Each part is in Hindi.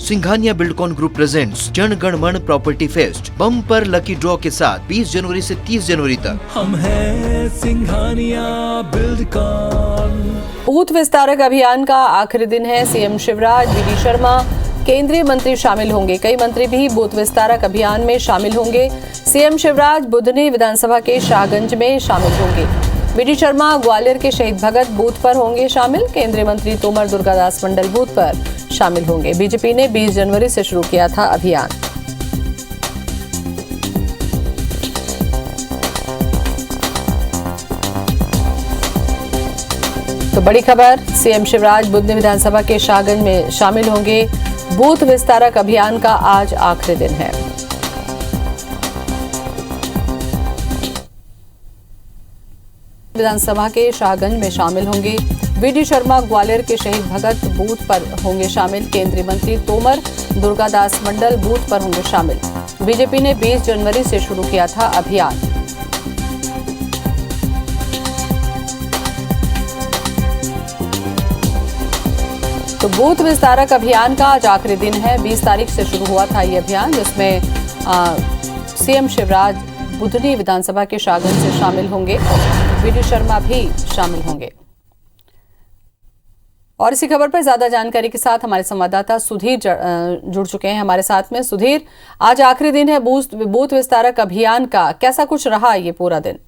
Singhania Buildcon group presents Jana Gana मन property fest bumper lucky draw के साथ 20 जनवरी से 30 जनवरी तक। हम हैं सिंघानिया बिल्डकॉन। बूथ विस्तारक अभियान का आखिरी दिन है। सीएम शिवराज, वीडी शर्मा, केंद्रीय मंत्री शामिल होंगे। कई मंत्री भी बूथ विस्तारक अभियान में शामिल होंगे। सीएम शिवराज बुधनी विधानसभा के शाहगंज में शामिल होंगे। वीडी शर्मा ग्वालियर के शहीद भगत बूथ पर होंगे शामिल। केंद्रीय मंत्री तोमर दुर्गादास मंडल बूथ पर शामिल होंगे। बीजेपी ने 20 जनवरी से शुरू किया था अभियान। तो बड़ी खबर, सीएम शिवराज बुधनी विधानसभा के शाहगंज में शामिल होंगे। बूथ विस्तारक अभियान का आज आखिरी दिन है। विधानसभा के शाहगंज में शामिल होंगे। वीडी शर्मा ग्वालियर के शहीद भगत बूथ पर होंगे शामिल। केंद्रीय मंत्री तोमर दुर्गादास मंडल बूथ पर होंगे शामिल। बीजेपी ने 20 जनवरी से शुरू किया था अभियान। तो बूथ विस्तारक अभियान का आज आखिरी दिन है। 20 तारीख से शुरू हुआ था ये अभियान, जिसमें सीएम शिवराज बुधनी विधानसभा के शाहगंज से शामिल होंगे। वीडी शर्मा भी शामिल होंगे। और इसी खबर पर ज्यादा जानकारी के साथ हमारे संवाददाता सुधीर जुड़ चुके हैं हमारे साथ में। सुधीर, आज आखिरी दिन है बूथ विस्तारक अभियान का, कैसा कुछ रहा ये पूरा दिन?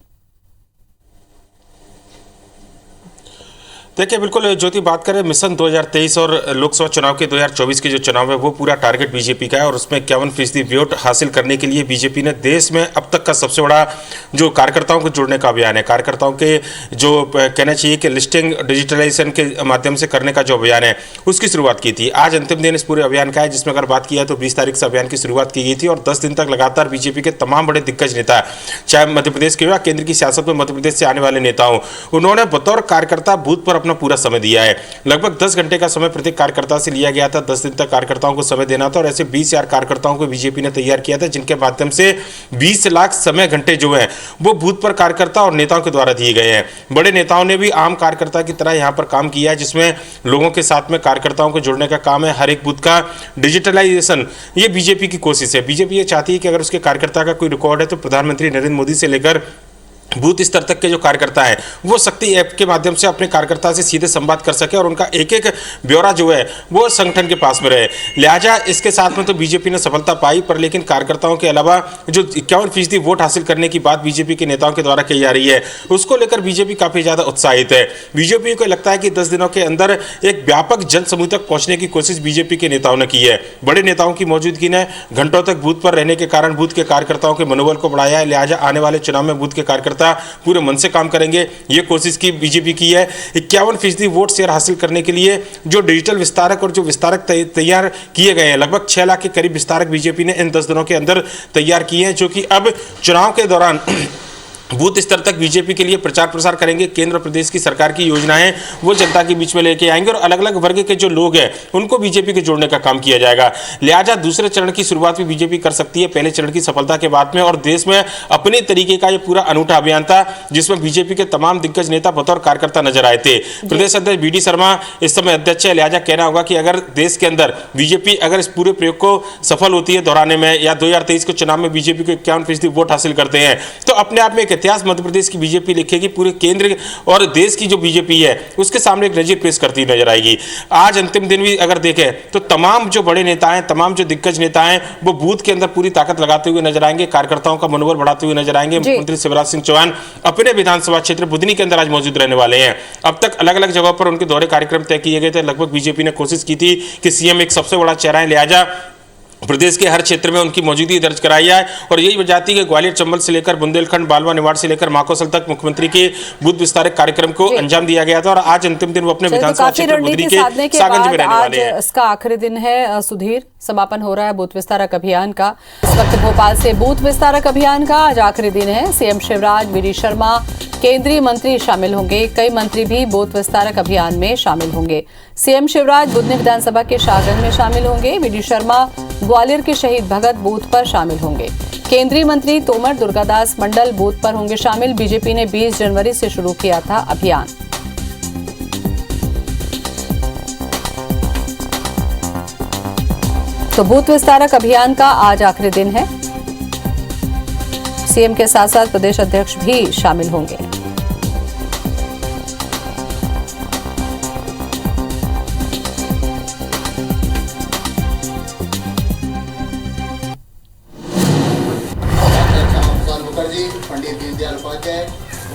देखिए, बिल्कुल ज्योति, बात करें मिशन 2023 और लोकसभा चुनाव के 2024 के जो चुनाव है वो पूरा टारगेट बीजेपी का है और उसमें 51% वोट हासिल करने के लिए बीजेपी ने देश में अब तक का सबसे बड़ा जो कार्यकर्ताओं को जोड़ने का अभियान है, कार्यकर्ताओं के जो कहना चाहिए कि लिस्टिंग डिजिटलाइजेशन के माध्यम से करने का जो अभियान है उसकी शुरुआत की थी। आज अंतिम दिन इस पूरे अभियान का है, जिसमें अगर बात की है तो 20 तारीख से अभियान की शुरुआत की गई थी और 10 दिन तक लगातार बीजेपी के तमाम बड़े दिग्गज नेता, चाहे मध्य प्रदेश के या केंद्र की सियासत में मध्य प्रदेश से आने वाले नेता हों, उन्होंने बतौर कार्यकर्ता बूथ पर अपना पूरा समय दिया है। लगभग 10 घंटे का समय प्रत्येक कार्यकर्ता से लिया गया था। 10 दिन तक कार्यकर्ताओं को समय देना था और ऐसे 20,000 कार्यकर्ताओं को बीजेपी ने तैयार किया था, जिनके माध्यम से 20 लाख समय घंटे जो है वो बूथ पर कार्यकर्ता और नेताओं के द्वारा दिए गए हैं। बड़े नेताओं ने भी आम कार्यकर्ता की तरह यहां पर काम किया है, जिसमें लोगों के साथ में कार्यकर्ताओं को जोड़ने का काम है। हर एक बूथ का डिजिटलाइजेशन, ये बीजेपी की कोशिश है। बीजेपी ये चाहती है कि अगर उसके कार्यकर्ता का कोई रिकॉर्ड है तो प्रधानमंत्री नरेंद्र मोदी से लेकर बूथ स्तर तक के जो कार्यकर्ता हैं वो शक्ति ऐप के माध्यम से अपने कार्यकर्ता से सीधे संवाद कर सके और उनका एक एक ब्यौरा जो है वो संगठन के पास में रहे। लिहाजा इसके साथ में तो बीजेपी ने सफलता पाई, पर लेकिन कार्यकर्ताओं के अलावा जो 51% वोट हासिल करने की बात बीजेपी के नेताओं के द्वारा कही जा रही है, उसको लेकर बीजेपी काफी ज्यादा उत्साहित है। बीजेपी को लगता है कि 10 दिनों के अंदर एक व्यापक जन समूह तक पहुंचने की कोशिश बीजेपी के नेताओं ने की है। बड़े नेताओं की मौजूदगी ने घंटों तक बूथ पर रहने के कारण बूथ के कार्यकर्ताओं के मनोबल को बढ़ाया है। लिहाजा आने वाले चुनाव में बूथ के कार्यकर्ता पूरे मन से काम करेंगे, ये कोशिश की बीजेपी की है। 51% वोट शेयर हासिल करने के लिए जो डिजिटल विस्तारक और जो विस्तारक तैयार किए गए हैं, लगभग 6 लाख के करीब विस्तारक बीजेपी ने इन 10 दिनों के अंदर तैयार किए हैं, जो कि अब चुनाव के दौरान बूथ स्तर तक बीजेपी के लिए प्रचार प्रसार करेंगे। केंद्र प्रदेश की सरकार की योजनाएं वो जनता के बीच में लेके आएंगे और अलग अलग वर्ग के जो लोग हैं उनको बीजेपी के जोड़ने का काम किया जाएगा। लिहाजा दूसरे चरण की शुरुआत भी बीजेपी कर सकती है पहले चरण की सफलता के बाद में, और देश में अपने तरीके का ये पूरा अनूठा अभियान था, जिसमें बीजेपी के तमाम दिग्गज नेता बतौर कार्यकर्ता नजर आए थे। प्रदेश अध्यक्ष वीडी शर्मा इस समय अध्यक्ष है। लिहाजा कहना होगा कि अगर देश के अंदर बीजेपी अगर इस पूरे प्रयोग को सफल होती है दोहराने में, या 2023 के चुनाव में बीजेपी को 51% वोट हासिल करते हैं, तो अपने आप में एक इतिहास मध्य प्रदेश की बीजेपी लिखेगी। पूरे केंद्र और देश की जो बीजेपी है उसके सामने एक नजीर पेश करती नजर आएगी। आज अंतिम दिन भी अगर देखें तो तमाम जो बड़े नेता हैं, तमाम जो दिग्गज नेता हैं, वो बूथ के अंदर पूरी ताकत लगाते हुए नजर आएंगे, कार्यकर्ताओं का मनोबल बढ़ाते हुए नजर आएंगे। मुख्यमंत्री शिवराज सिंह चौहान अपने विधानसभा क्षेत्र बुधनी के अंदर आज मौजूद रहने वाले हैं। अब तक अलग अलग जगहों पर उनके दौरे कार्यक्रम तय किए गए थे। लगभग बीजेपी ने कोशिश की थी कि सीएम एक सबसे बड़ा चेहरा है, लिहाजा प्रदेश के हर क्षेत्र में उनकी मौजूदगी दर्ज कराई है। और यही वजह थी कि ग्वालियर चंबल से लेकर बुंदेलखंड, बालवा, निवाड़ से लेकर माकोसल तक मुख्यमंत्री के बूथ विस्तारक कार्यक्रम को अंजाम दिया गया था। और आज अंतिम दिन वो अपने विधानसभा क्षेत्र बुधनी के सागंज में रहने वाले हैं। इसका आखिरी दिन है। सुधीर, समापन हो रहा है बूथ विस्तारक अभियान का। इस वक्त भोपाल से बूथ विस्तारक अभियान का आज आखिरी दिन है। सीएम शिवराज, वीडी शर्मा, केंद्रीय मंत्री शामिल होंगे। कई मंत्री भी बूथ विस्तारक अभियान में शामिल होंगे। सीएम शिवराज बुधनी विधानसभा के शाहगंज में शामिल होंगे। वीडी शर्मा ग्वालियर के शहीद भगत बूथ पर शामिल होंगे। केंद्रीय मंत्री तोमर दुर्गादास मंडल बूथ पर होंगे शामिल। बीजेपी ने 20 जनवरी से शुरू किया था अभियान। तो बूथ विस्तारक अभियान का आज आखिरी दिन है। सीएम के साथ साथ प्रदेश अध्यक्ष भी शामिल होंगे। पंडित दीनदयाल उपाध्याय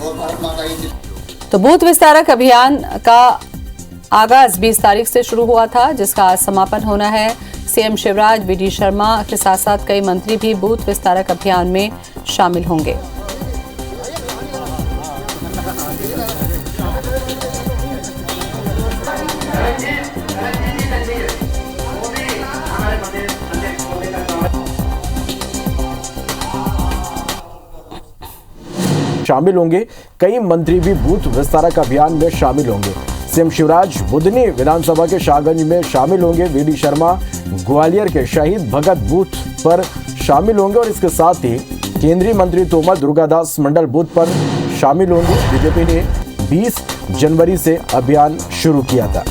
और भारत माता की। तो बूथ विस्तारक अभियान का आगाज 20 तारीख से शुरू हुआ था, जिसका आज समापन होना है। सीएम शिवराज, वीडी शर्मा के साथ साथ कई मंत्री भी बूथ विस्तारक अभियान में शामिल होंगे। शामिल होंगे। कई मंत्री भी बूथ विस्तारक अभियान में शामिल होंगे। सीएम शिवराज बुधनी विधानसभा के शाहगंज में शामिल होंगे। वीडी शर्मा ग्वालियर के शहीद भगत बूथ पर शामिल होंगे और इसके साथ ही केंद्रीय मंत्री तोमर दुर्गादास मंडल बूथ पर शामिल होंगे। बीजेपी ने 20 जनवरी से अभियान शुरू किया था।